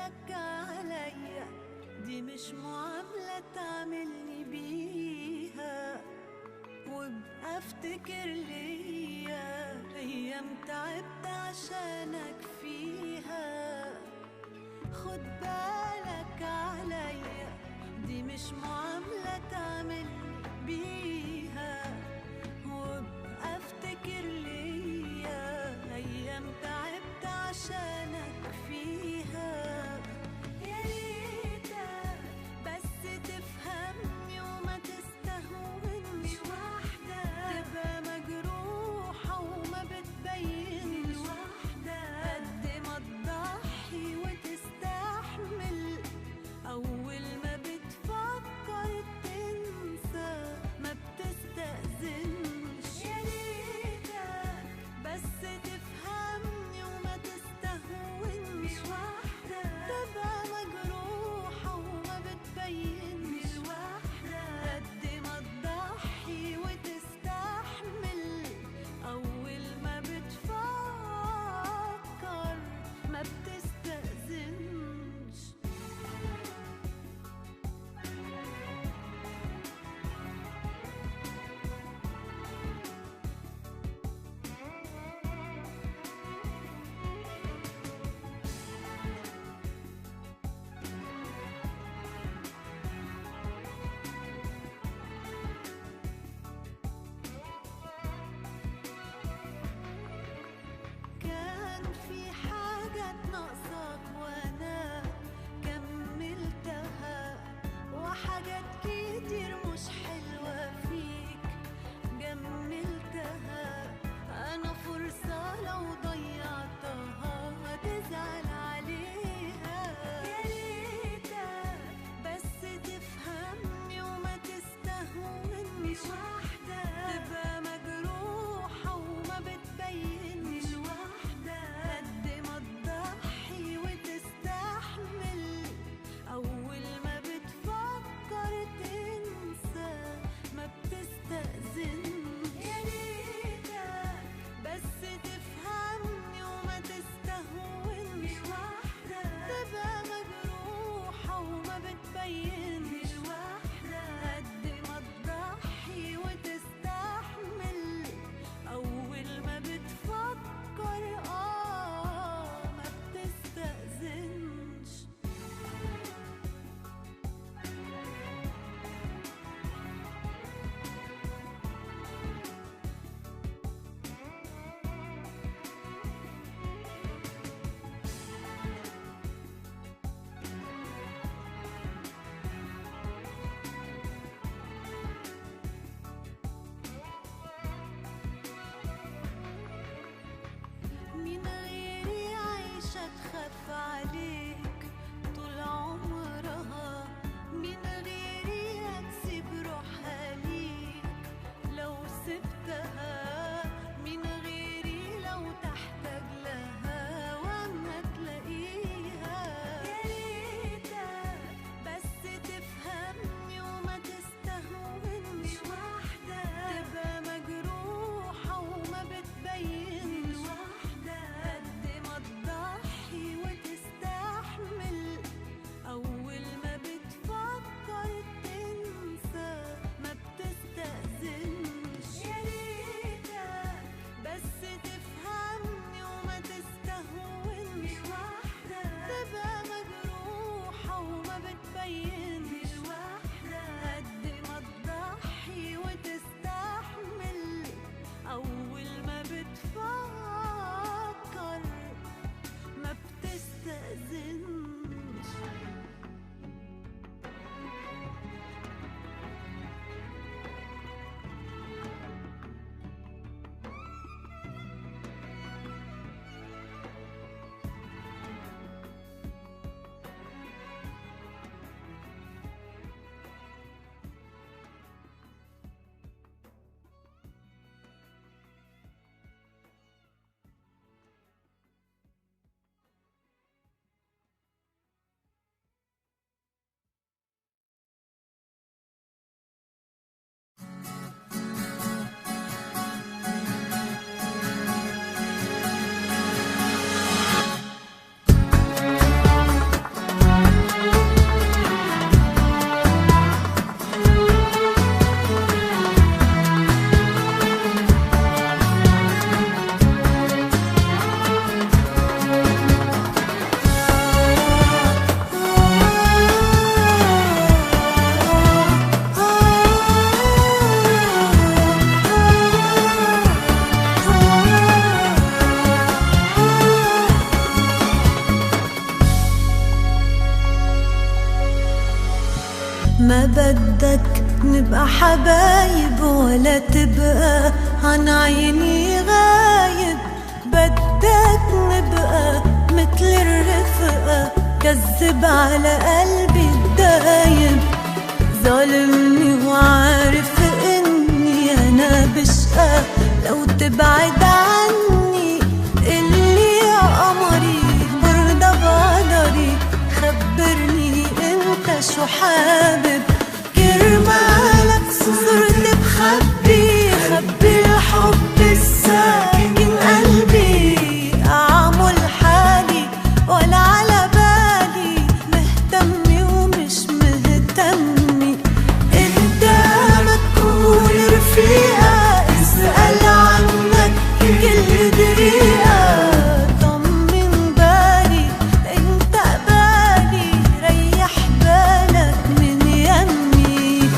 بالك عليا، دي مش معاملة تعملني بيها. وابقى افتكر ليا ايام تعبت عشانك فيها. خد بالك عليا، دي مش معاملة تعملني بيها. وابقى افتكر ليا ايام تعبت عشانك فيها. يا ريتك بس تفهمني وما تستهونش واحدة، تبقى مجروحة وما بتبينش واحدة. قد ما تضحي وتستحمل، أول ما بتفكر تنسى حبايب ولا تبقى عن عيني غايب. بدك نبقى مثل الرفقة، كذب على قلبي الدايب. ظالمني وعارف اني انا بشقى لو تبعد عني. قلي يا قمري برضى بقدري، خبرني انت شو حابب. كرمالك صرت بخبي الحب الساكن قلبي. أعمل حالي ولا على بالي، مهتمي ومش مهتمي. قدامك كون رفيقة، اسأل عنك كل دقيقة. طمن بالي انت قبالي، ريح بالك من يمي.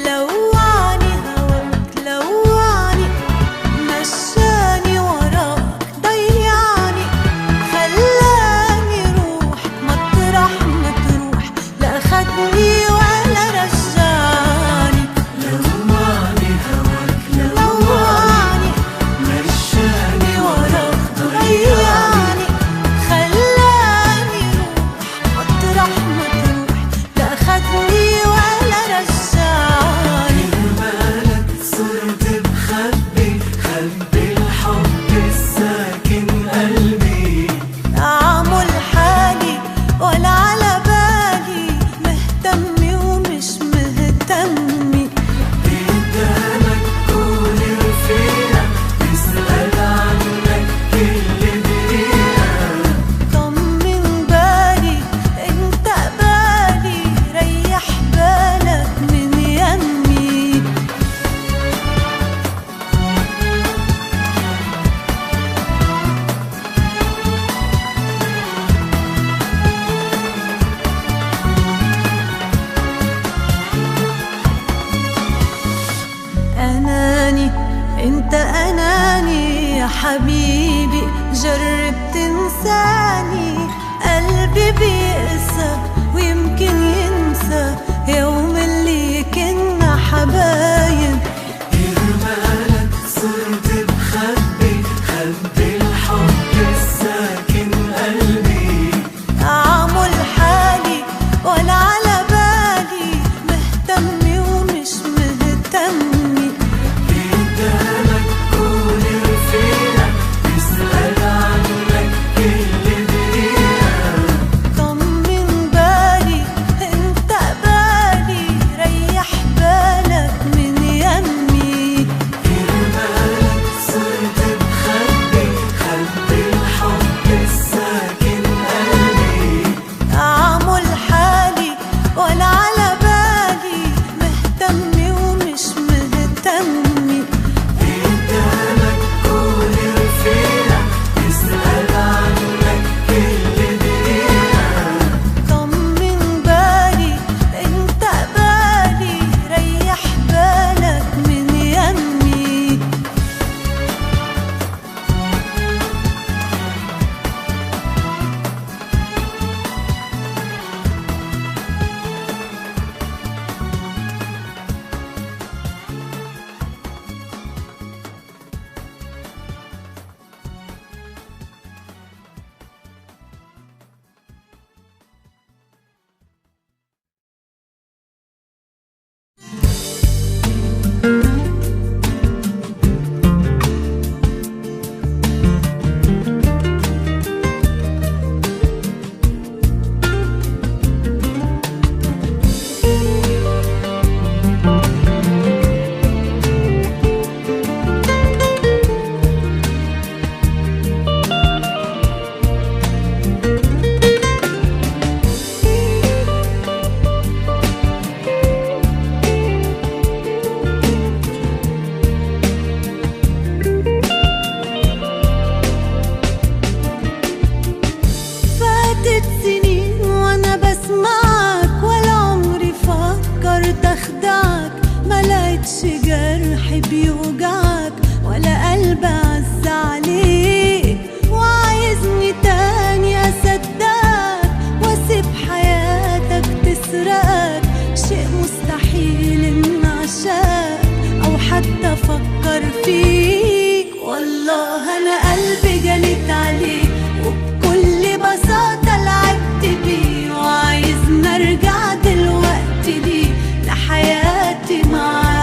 لوعني هواك لوعني، مشاني وراك ضيعني. خلاني روح مطرح ما تروح، لا أخدني ولا رجعني. لوعني هواك لوعني، مشاني وراك ضيعني. خلاني روح مطرح ما تروح، لا أخدني ولا رجعني. كرمالك صرت بخبي الحب الساكن قلبي. أعمل حالي ولا على بالي، مهتمي ومش مهتمي. قدامك كون رفيقة، اسأل عنك كل دقيقة. طمن بالي انت قبالي، ريح بالك من يمي. أناني انت أناني يا حبيبي، جرب تنساني. قلبي بيقسى ويمكن ينسى يوم اللي كنا حبايب. كرمالك صرت بخبي الحب الساكن قلبي. أعمل حالي ولا على بالي، مهتمي ومش مهتمي. قدامك كون رفيقة، اسأل عنك كل دقيقة. طمن بالي انت قبالي، ريح بالك من ما لقيتش جرح بيوجعك ولا قلب عز عليك، وعايزني تاني اصدقك واسيب حياتك تسرقك. شيء مستحيل ان اعشقك او حتى افكر فيك. والله انا قلبي جنيت عليك وبكل بساطة لعبت بيه، وعايزني ارجع دلوقتي ليه لحياتي معاك.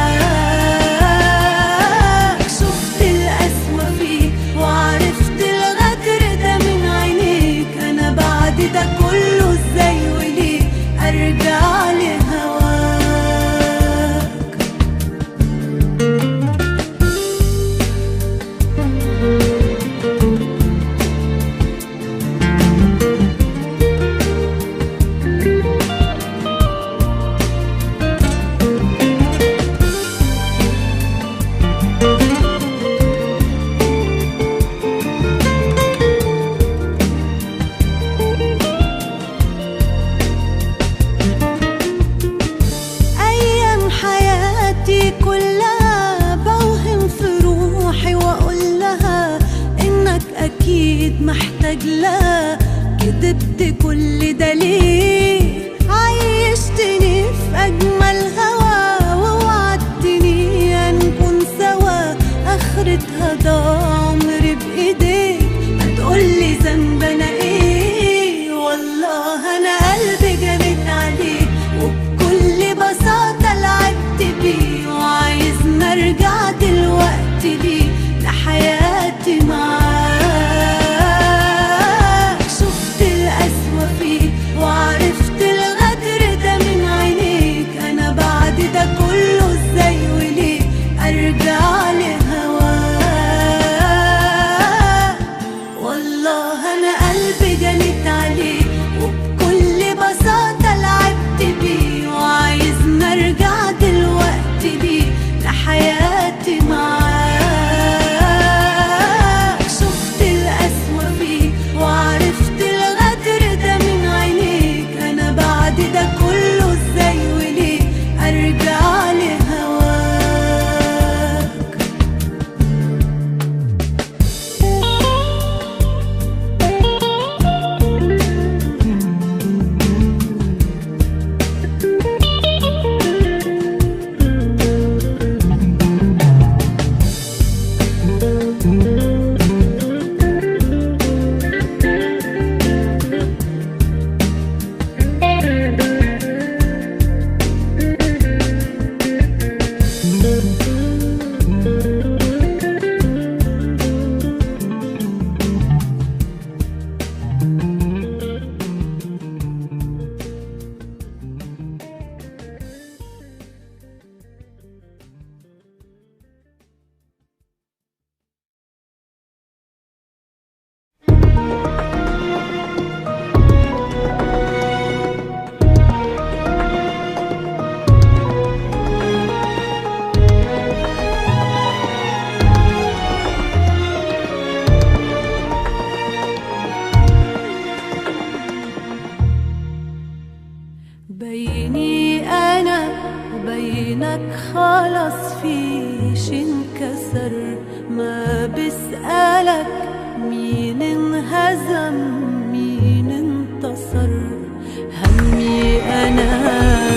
شفت القسوة فيك وعرفت الغدر ده من عينيك، انا بعد ده كله ازاي وليه ارجع لهواك؟ كلها بوهم في روحي واقول لها انك اكيد محتاج لها. كدبت كل ده ليه؟ عيشتني في اجمل هوا ووعدتني هنكون سوا، اخرتها ضاع عمري بايديك. هتقولي ذنب انا ايه؟ والله انا قلبي جريت عليك وبكل بساطة لعبت بيه، وعايزني ارجع دلوقتي ليه لحياتي معاك. شفت القسوة فيك وعرفت الغدر ده من عينيك، انا بعد ده كله ازاي وليه ارجع لهواك؟ والله انا قلبي جنيت عليك وبكل بساطة لعبت بيه، وعايزني ارجع دلوقتي ليه لحياتي معاك. شفت القسوة فيك وعرفت الغدر ده من عينيك، انا بعد ده كله ازاي وليه ارجع لهواك؟ بيني أنا وبينك خلاص فيش انكسر، ما بسألك مين انهزم مين انتصر. همي أنا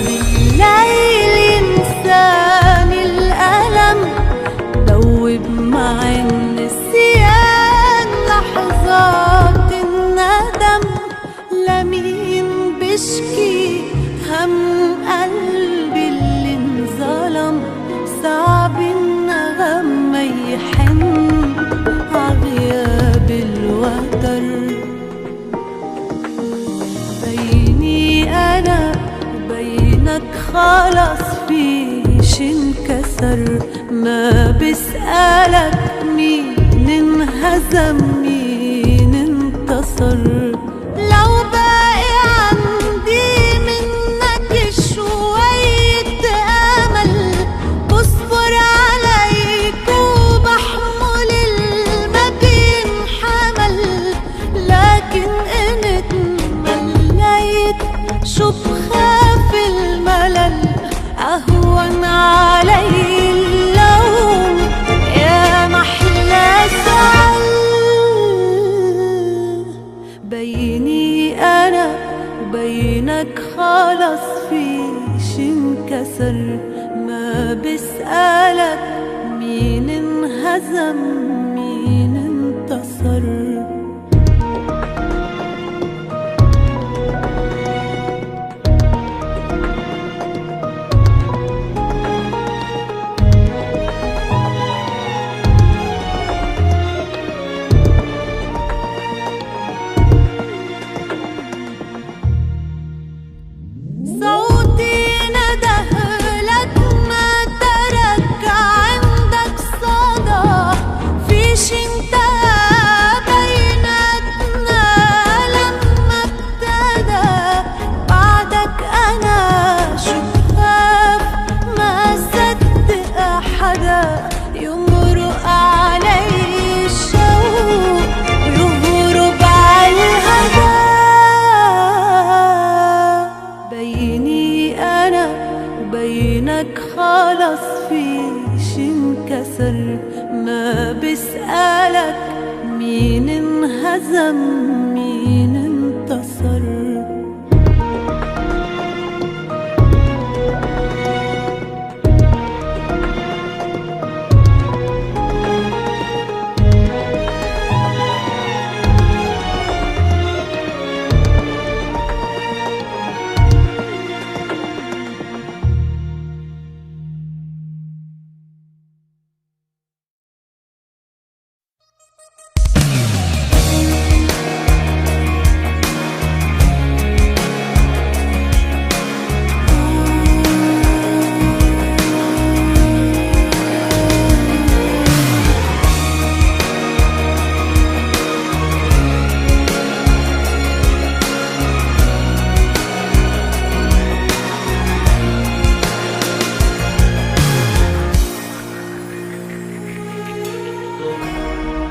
بالليل ينساني الألم، دوب مع النسيان لحظات الندم. لمين بشكي هم قلبي اللي انظلم، صعب النغم ما يحن عغياب الوتر. بيني انا وبينك خلاص فيش انكسر، ما بسألك مين انهزم مين انتصر. لو باقي عندي منك شوية أمل بصبر عليك وبحمل ما بينحمل، لكن إن اتمليت شو بخاف الملل أهون عليك انكسر، ما بسألك مين انهزم مين انتصر. خلاص فيش انكسر، ما بسألك مين انهزم مين انتصر.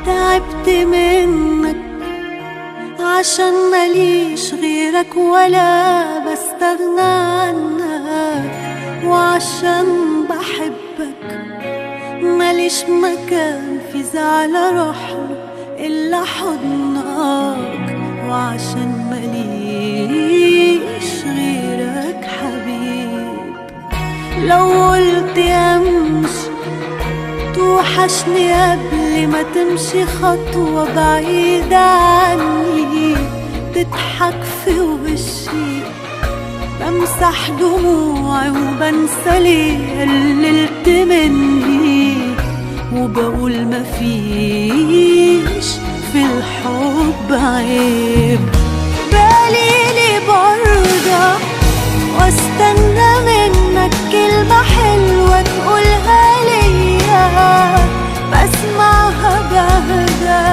تعبت منك عشان ماليش غيرك ولا بستغنى عنك، وعشان بحبك ماليش مكان في زعل اروحله الا حضنك، وعشان ماليش غيرك حبيب. لو قلت امشي توحشني قبل ما تمشي خطوة بعيدة عني، تضحك في وشي بمسح دموعي وبنسى ليه قللت مني، وبقول مفيش في الحب عيب. بالي برضه واستنى منك كلمة حلوة تقولها ليا، بسمعها بهدى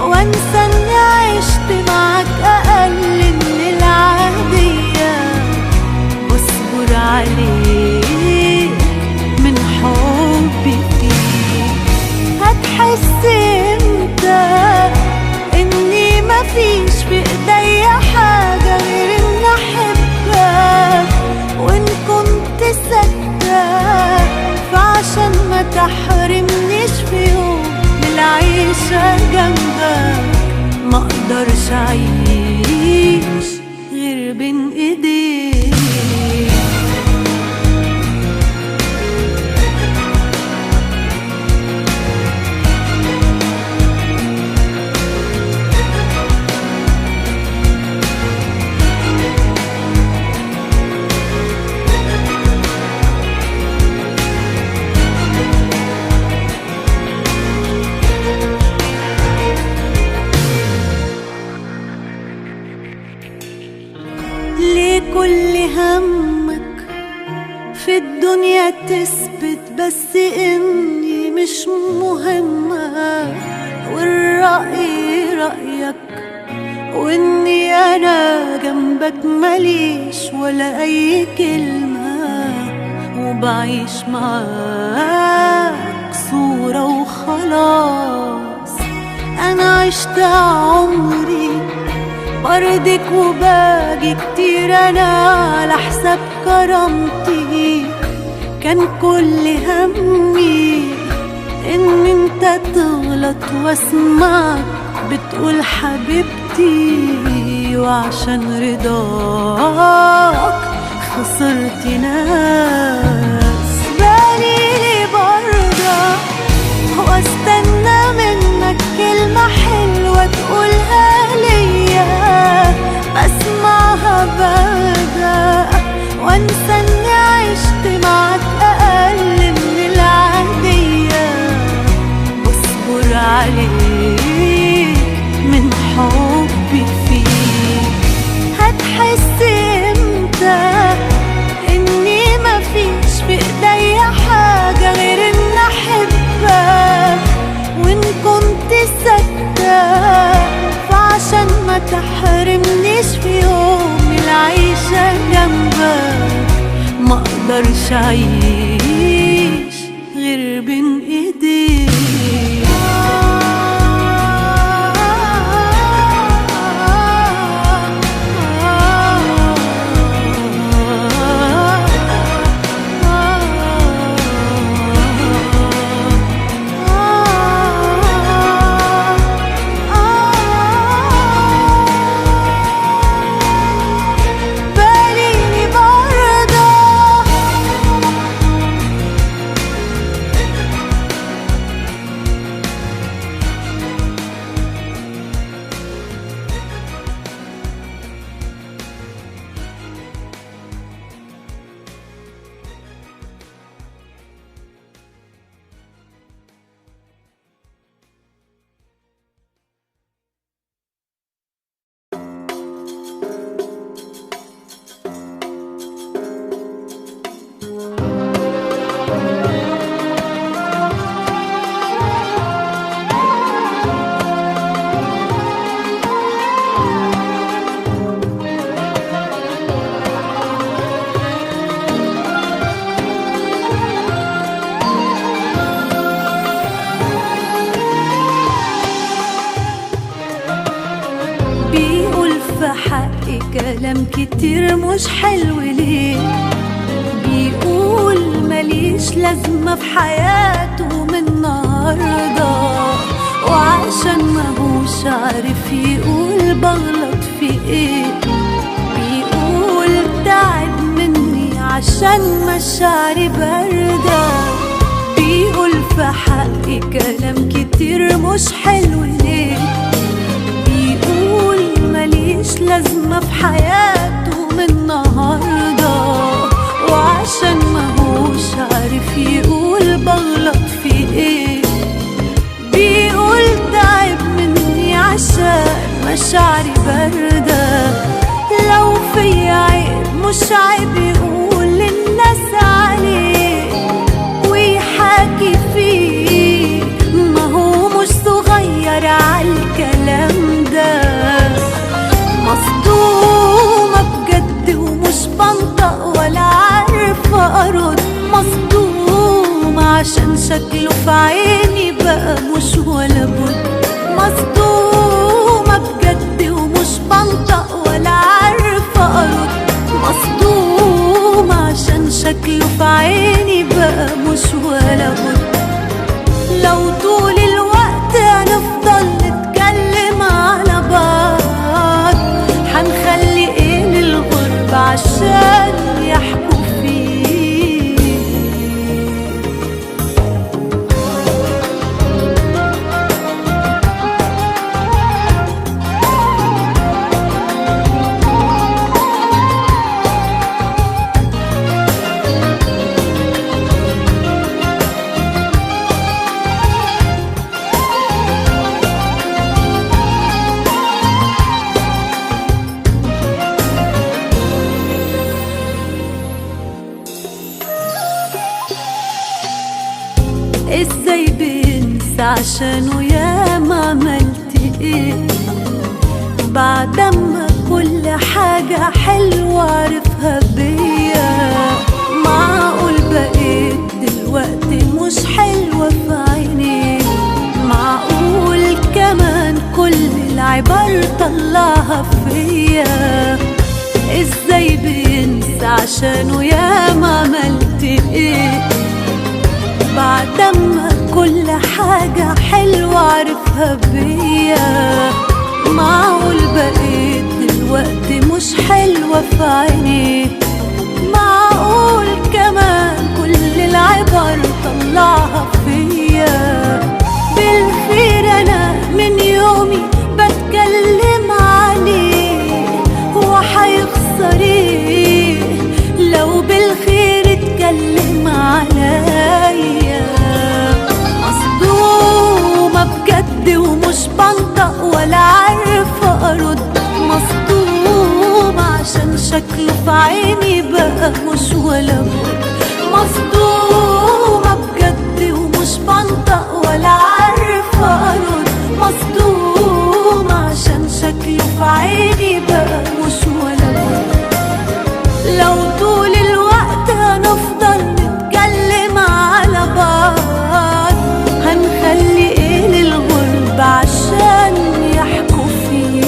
وانسى اني عشت معاك اقل من العادية، واصبر عليك من حبي فيك. هتحس امتى اني مفيش في ايديا حاجة غير ان احبك، وان كنت صدق فعشان ما تحرمنيش في يوم من العيشة جنبك، ما اقدرش اعيش غير بين ايديك. ليه كل همك في الدنيا تثبت بس اني مش مهمة، والرأي رأيك واني انا جنبك ماليش ولا اي كلمة، وبعيش معاك صورة وخلاص. انا عشت عمري برضك وباجي كتير انا على حساب كرامتي، كان كل همي ان انت تغلط واسمعك بتقول حبيبتي، وعشان رضاك خسرت وقت ناس. بالي برضى واستنى منك كلمة حلوة تقولها ليا، بسمعها برضى وانسى اني عشت معك اقل من العادية. واصبر عليك من حبي فيك، هتحس امتى اني مفيش في ايديا حاجة غير ان احبك. وان كنت ساكتة فعشان ما تحرمنيش في يوم العيشة جنبك، ما اقدرش اعيش غير بين ايديك. كلام كتير مش حلو ليه، بيقول ماليش لازمة في حياته من النهاردة، وعشان ماهوش عارف يقول بغلط في ايه. بيقول تعب مني عشان مشاعري باردة، بيقول في حقي كلام كتير مش حلو ليه، بيقول ماليش لازمة في حياته من النهاردة، وعشان ماهوش عارف يقول بغلط في ايه. بيقول تعب مني عشان مشاعري باردة، لو في عيب مش عيب يقول للناس عليه ويحاكي فيه، ما هو مش صغير عالكلام ده. مصدومة بجد ومش بنطق ولا عارفة أرد، مصدومة عشان شكله في عيني بقى مش ولا بد. مصدومة بجد ومش بنطق ولا عارفة أرد، مصدومة عشان شكله في عيني بقى مش ولا بد. لو طول الوقت هنفضل نتكلم على بعض، هنخلي ايه للغرب عشان يحكوا فيه. ازاي بنسى عشانه ياما عملت ايه، بعدما كل حاجة حلوة عرفها بيا. معقول بقيت دلوقتي مش حلوة في عيني، معقول كمان كل العبر طلعها فيا. ازاي بنسى عشانه ياما عملت ايه، بعدما كل حاجة حلوة عرفها بيا. معقول بقيت دلوقتي مش حلوة في عيني، معقول العبر طلعها فيا. بالخير انا من يومي بتكلم عليه، هو حيخسر ايه لو بالخير اتكلم عليا؟ مصدومة بجد ومش بنطق ولا عارفة ارد، مصدومة عشان شكله في عيني بقى مش ولا بد. مصدومة بجد ومش بنطق ولا عارفة ارد، مصدومة عشان شكله في عيني بقى مش ولا بد. لو طول الوقت هنفضل نتكلم على بعض، هنخلي ايه للغرب عشان يحكوا فيه؟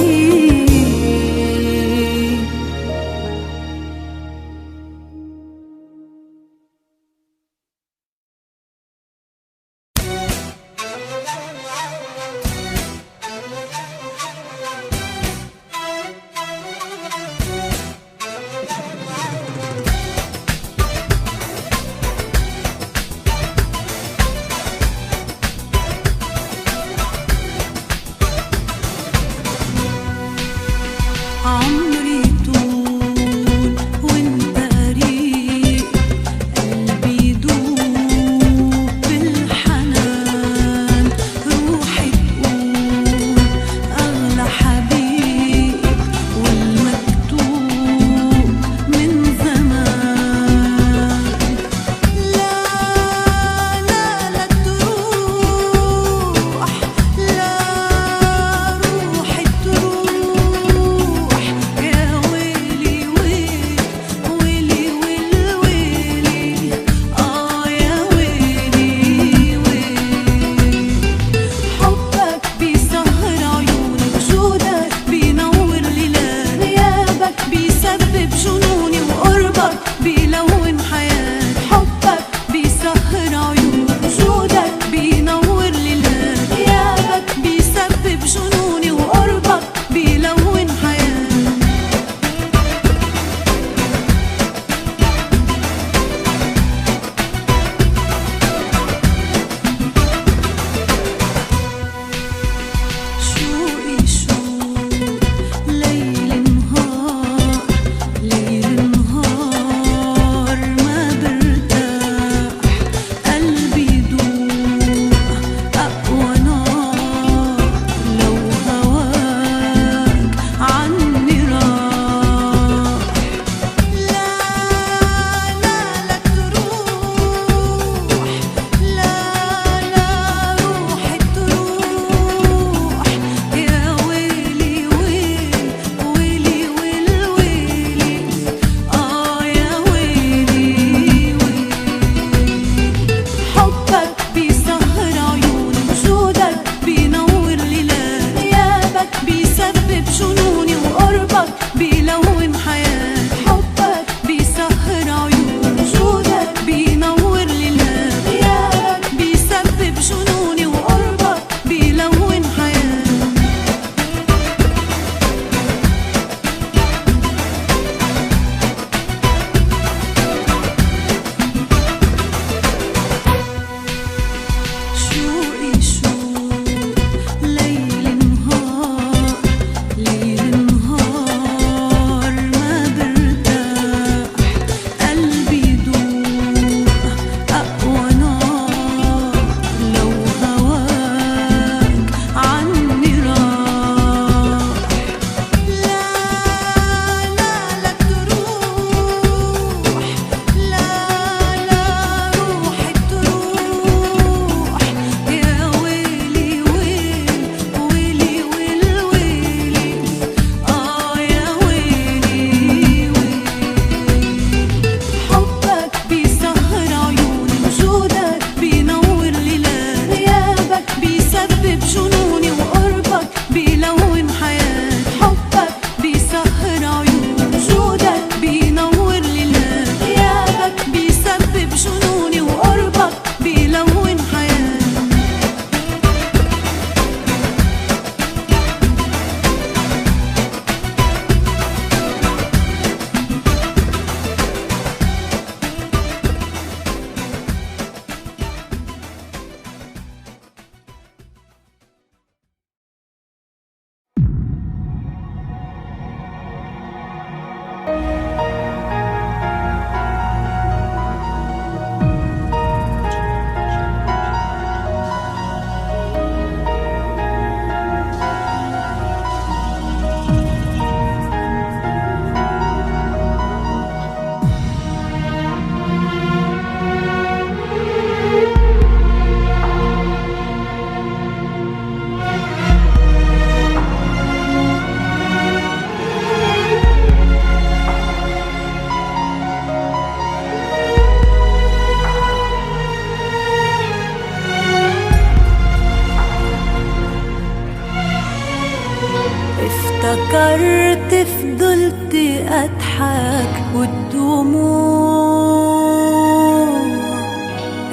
فضلت أضحك والدموع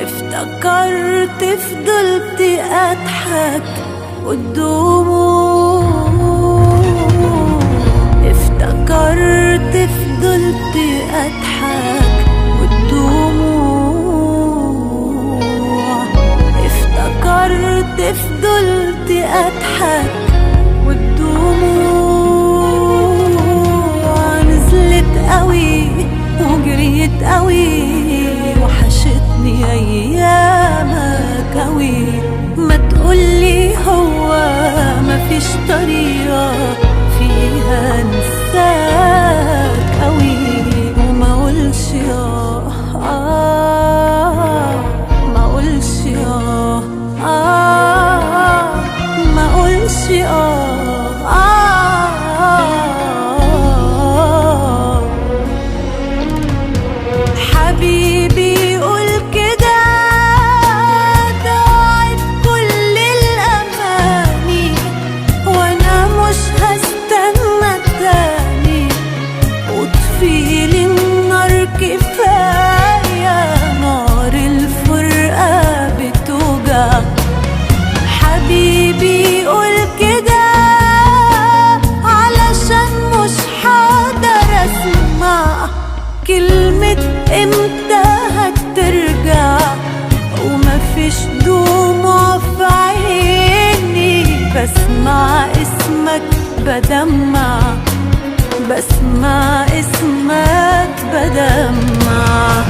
افتكرت فضلت أضحك والدموع افتكرت فضلت أضحك والدموع افتكرت فضلت أضحك والدموع نزلت قوي وجريت قوي وحشتني أيامك قوي. ما تقولي هو مفيش طريقة فيها انساك قوي وما اقولش ما اقولش ما اقولش حبيبي قول كده ضاعت كل الأماني وانا مش هستنى تاني وطفيلي النار كفاية نار الفرقة بتوجع. حبيبي قول كده علشان مش حقدر اسمع كلمة امتى هترجع ومفيش دموع في عيني بسمع اسمك بدمع بسمع اسمك بدمع.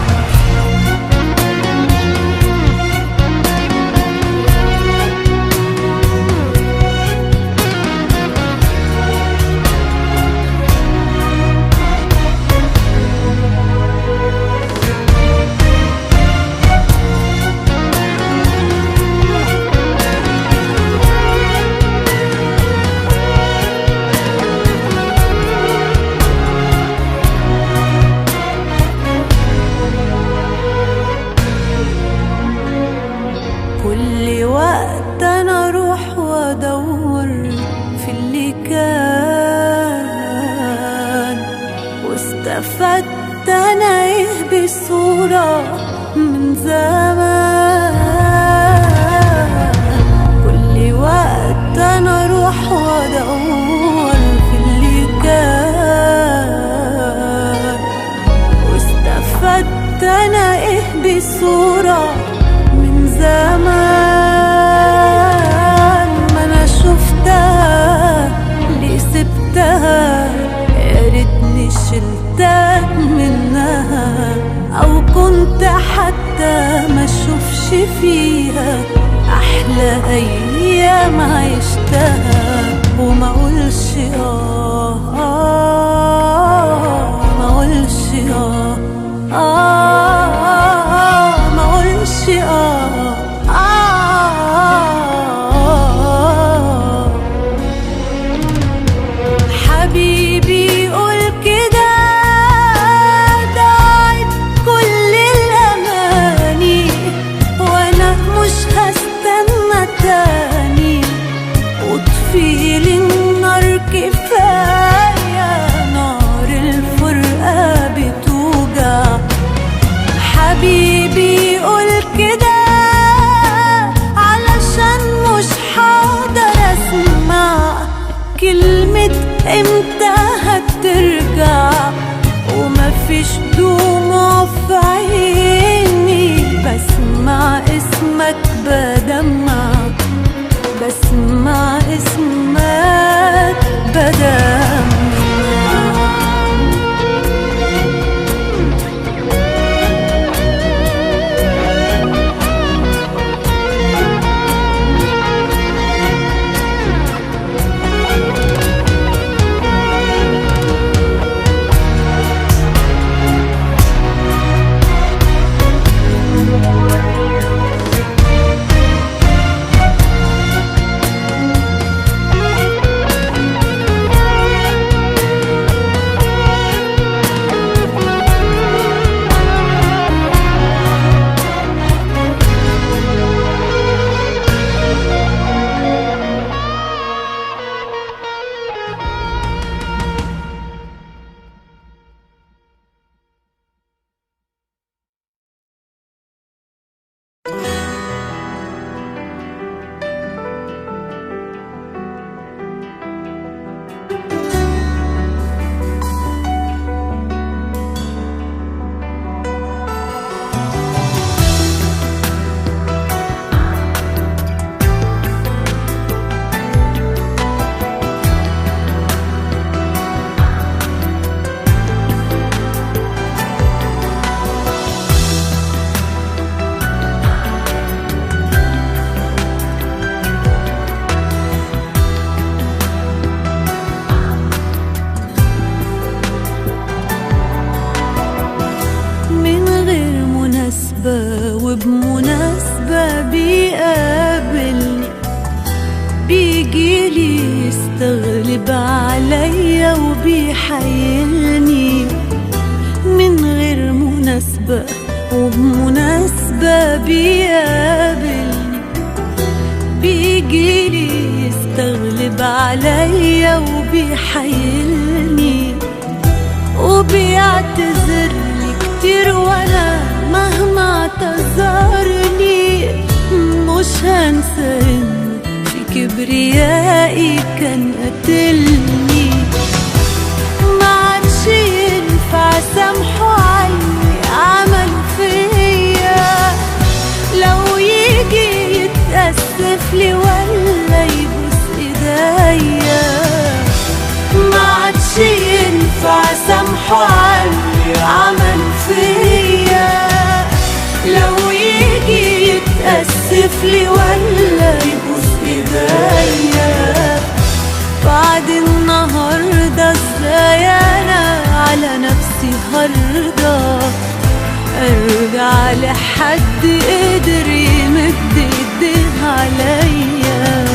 كل وقت انا اروح وادور في اللي كان واستفدت انا ايه بصورة من زمان. كل وقت انا اروح وادور في اللي كان واستفدت انا ايه بصورة زمان. ما انا شفتها ليه سبتها يا ريتني شلتك منها او كنت حتى ما اشوفش فيها احلى ايام عشتها وما اقولش ما اقولش ما اقولش حبيبي قول كده ضاعت كل الأماني وانا مش هستنى تاني وطفيلي النار كفاية نار الفرقة بتوجع. حبيبي قول كده علشان مش حقدر اسمع كلمة امتى هترجع ومفيش دموع في عيني بسمع اسمك بدمع بسمع اسمك بدمع. يستغلب عليا وبيحايلني من غير مناسبة، وبمناسبة بيقابلني. بيجيلي يستغلب عليا وبيحايلني، وبيعتذرلي كتير وانا مهما اعتذرني مش هنسى انه في كبريائي كان قتلني. ما عادش ينفع سامحه عاللي عمله فيا، لو يجي يتأسف لي ولا يبوس ايديا. ما عادش ينفع سامحه عاللي عمله فيا، لو يجي يتأسف لي ولا يبوس ايديا. بعد النهارده ازاي انا على نفسي هرضى ارجع لحد قدر يمد ايديه عليا؟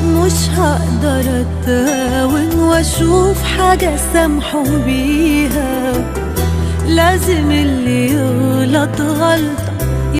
مش هقدر اتهاون واشوف حاجة سامحه بيها، لازم اللي يغلط غلط